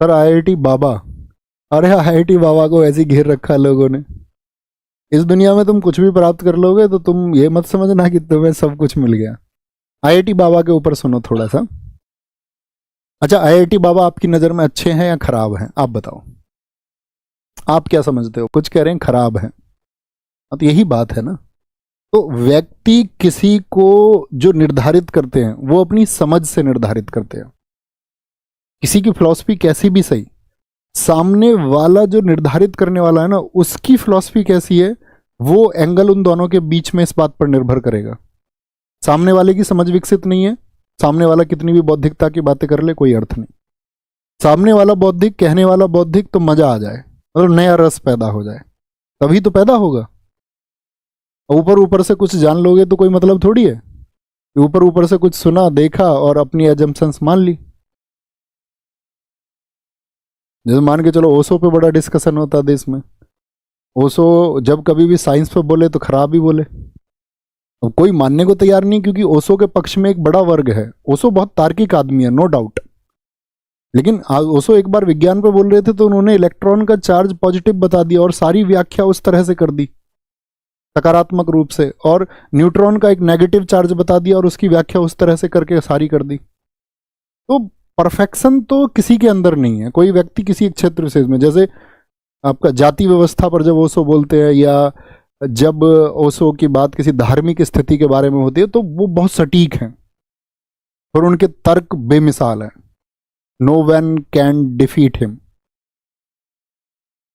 Sir IIT बाबा, अरे IIT बाबा को ऐसे ही घेर रखा है लोगों ने। इस दुनिया में तुम कुछ भी प्राप्त कर लोगे तो तुम ये मत समझना कि तुम्हें सब कुछ मिल गया। आईआईटी बाबा के ऊपर सुनो थोड़ा सा। अच्छा, आईआईटी बाबा आपकी नज़र में अच्छे हैं या खराब हैं, आप बताओ। आप क्या समझते हो? कुछ कह रहे हैं खराब है, तो यही बात है ना। तो व्यक्ति किसी को जो निर्धारित करते हैं वो अपनी समझ से निर्धारित करते हैं। किसी की फिलॉसफी कैसी भी सही, सामने वाला जो निर्धारित करने वाला है ना, उसकी फिलॉसफी कैसी है, वो एंगल उन दोनों के बीच में इस बात पर निर्भर करेगा। सामने वाले की समझ विकसित नहीं है, सामने वाला कितनी भी बौद्धिकता की बातें कर ले, कोई अर्थ नहीं। सामने वाला बौद्धिक, कहने वाला बौद्धिक, तो मजा आ जाए, मतलब नया रस पैदा हो जाए, तभी तो पैदा होगा। ऊपर ऊपर से कुछ जान लोगे तो कोई मतलब थोड़ी है। ऊपर ऊपर से कुछ सुना, देखा और अपनी एजम्पशंस मान ली। जैसे मान के चलो ओशो पे बड़ा डिस्कशन होता है देश में। ओशो जब कभी भी साइंस पे बोले तो खराब ही बोले, अब कोई मानने को तैयार नहीं, क्योंकि ओशो के पक्ष में एक बड़ा वर्ग है। ओशो बहुत तार्किक आदमी है, नो डाउट, लेकिन ओशो एक बार विज्ञान पे बोल रहे थे तो उन्होंने इलेक्ट्रॉन का चार्ज पॉजिटिव बता दिया और सारी व्याख्या उस तरह से कर दी सकारात्मक रूप से, और न्यूट्रॉन का एक नेगेटिव चार्ज बता दिया और उसकी व्याख्या उस तरह से करके सारी कर दी। तो परफेक्शन तो किसी के अंदर नहीं है। कोई व्यक्ति किसी एक क्षेत्र विशेष में, जैसे आपका जाति व्यवस्था पर जब ओशो बोलते हैं या जब ओशो की बात किसी धार्मिक स्थिति के बारे में होती है, तो वो बहुत सटीक हैं और उनके तर्क बेमिसाल हैं। No one can defeat him.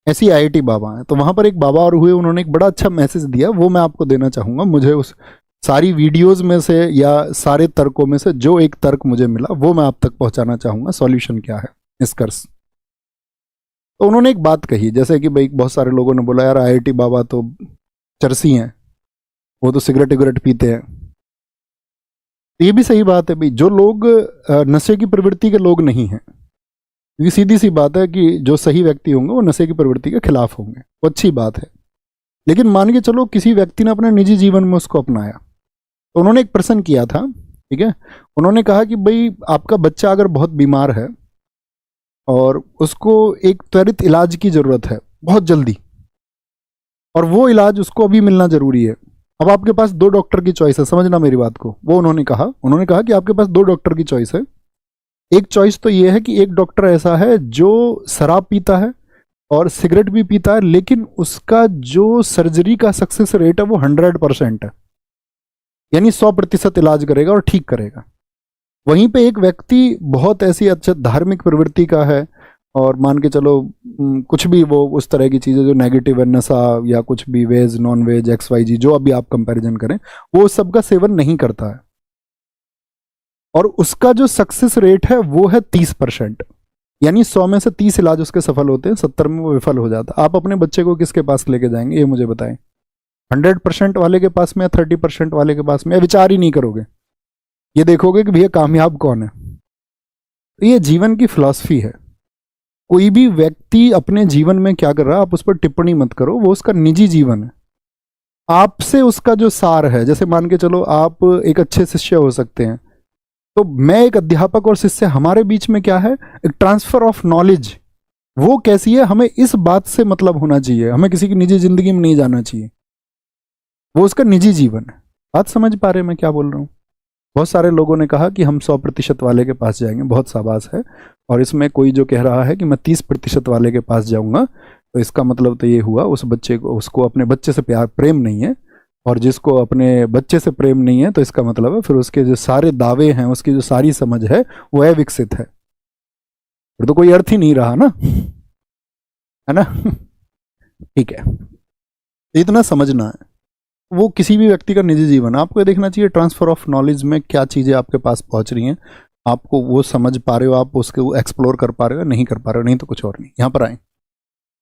ऐसी आईआईटी बाबा है। तो वहां पर एक बाबा और हुए, उन्होंने एक बड़ा अच्छा मैसेज दिया, वो मैं आपको देना चाहूंगा। मुझे उस सारी वीडियोस में से या सारे तर्कों में से जो एक तर्क मुझे मिला वो मैं आप तक पहुंचाना चाहूंगा, सॉल्यूशन क्या है, निष्कर्ष। तो उन्होंने एक बात कही, जैसे कि भाई बहुत सारे लोगों ने बोला यार आईआईटी बाबा तो चरसी हैं, वो तो सिगरेट विगरेट पीते हैं। ये भी सही बात है भाई, जो लोग नशे की प्रवृत्ति के लोग नहीं हैं, क्योंकि सीधी सी बात है कि जो सही व्यक्ति होंगे वो नशे की प्रवृत्ति के खिलाफ होंगे, वो अच्छी बात है। लेकिन मान के चलो किसी व्यक्ति ने अपने निजी जीवन में उसको अपनाया, तो उन्होंने एक प्रश्न किया था, ठीक है। उन्होंने कहा कि भाई आपका बच्चा अगर बहुत बीमार है और उसको एक त्वरित इलाज की जरूरत है बहुत जल्दी, और वो इलाज उसको अभी मिलना जरूरी है। अब आपके पास दो डॉक्टर की चॉइस है, समझना मेरी बात को। वो उन्होंने कहा कि आपके पास दो डॉक्टर की चॉइस है। एक चॉइस तो ये है कि एक डॉक्टर ऐसा है जो शराब पीता है और सिगरेट भी पीता है, लेकिन उसका जो सर्जरी का सक्सेस रेट है वो 100% है, यानी 100% इलाज करेगा और ठीक करेगा। वहीं पे एक व्यक्ति बहुत ऐसी अच्छा धार्मिक प्रवृत्ति का है और मान के चलो कुछ भी वो उस तरह की चीज़ें जो नेगेटिव है, नशा या कुछ भी, वेज नॉन वेज XYZ जो अभी आप कंपैरिजन करें, वो सबका सेवन नहीं करता है और उसका जो सक्सेस रेट है वो है 30%, यानी 100 में से 30 इलाज उसके सफल होते हैं, 70 में वो विफल हो जाता है। आप अपने बच्चे को किसके पास लेके जाएंगे, ये मुझे बताएं। 100% वाले के पास में या 30% वाले के पास में, या विचार ही नहीं करोगे, ये देखोगे कि भैया कामयाब कौन है। तो ये जीवन की फिलॉसफी है। कोई भी व्यक्ति अपने जीवन में क्या कर रहा है आप उस पर टिप्पणी मत करो, वो उसका निजी जीवन है। आपसे उसका जो सार है, जैसे मान के चलो आप एक अच्छे शिष्य हो सकते हैं, तो मैं एक अध्यापक और शिष्य, हमारे बीच में क्या है, एक ट्रांसफर ऑफ नॉलेज। वो कैसी है, हमें इस बात से मतलब होना चाहिए, हमें किसी की निजी जिंदगी में नहीं जाना चाहिए, वो उसका निजी जीवन है। बात समझ पा रहे हैं मैं क्या बोल रहा हूँ? बहुत सारे लोगों ने कहा कि हम 100% वाले के पास जाएंगे, बहुत शाबाश है। और इसमें कोई जो कह रहा है कि मैं 30% वाले के पास जाऊंगा, तो इसका मतलब तो ये हुआ उस बच्चे को, उसको अपने बच्चे से प्रेम नहीं है, और जिसको अपने बच्चे से प्रेम नहीं है तो इसका मतलब है फिर उसके जो सारे दावे हैं, उसकी जो सारी समझ है वो अविकसित है, फिर तो कोई अर्थ ही नहीं रहा ना, है ना। ठीक है, इतना समझना है। वो किसी भी व्यक्ति का निजी जीवन, आपको देखना चाहिए ट्रांसफर ऑफ नॉलेज में क्या चीज़ें आपके पास पहुंच रही हैं, आपको वो समझ पा रहे हो, आप उसको एक्सप्लोर कर पा रहे हो, नहीं कर पा रहे हो, नहीं तो कुछ और नहीं। यहाँ पर आए।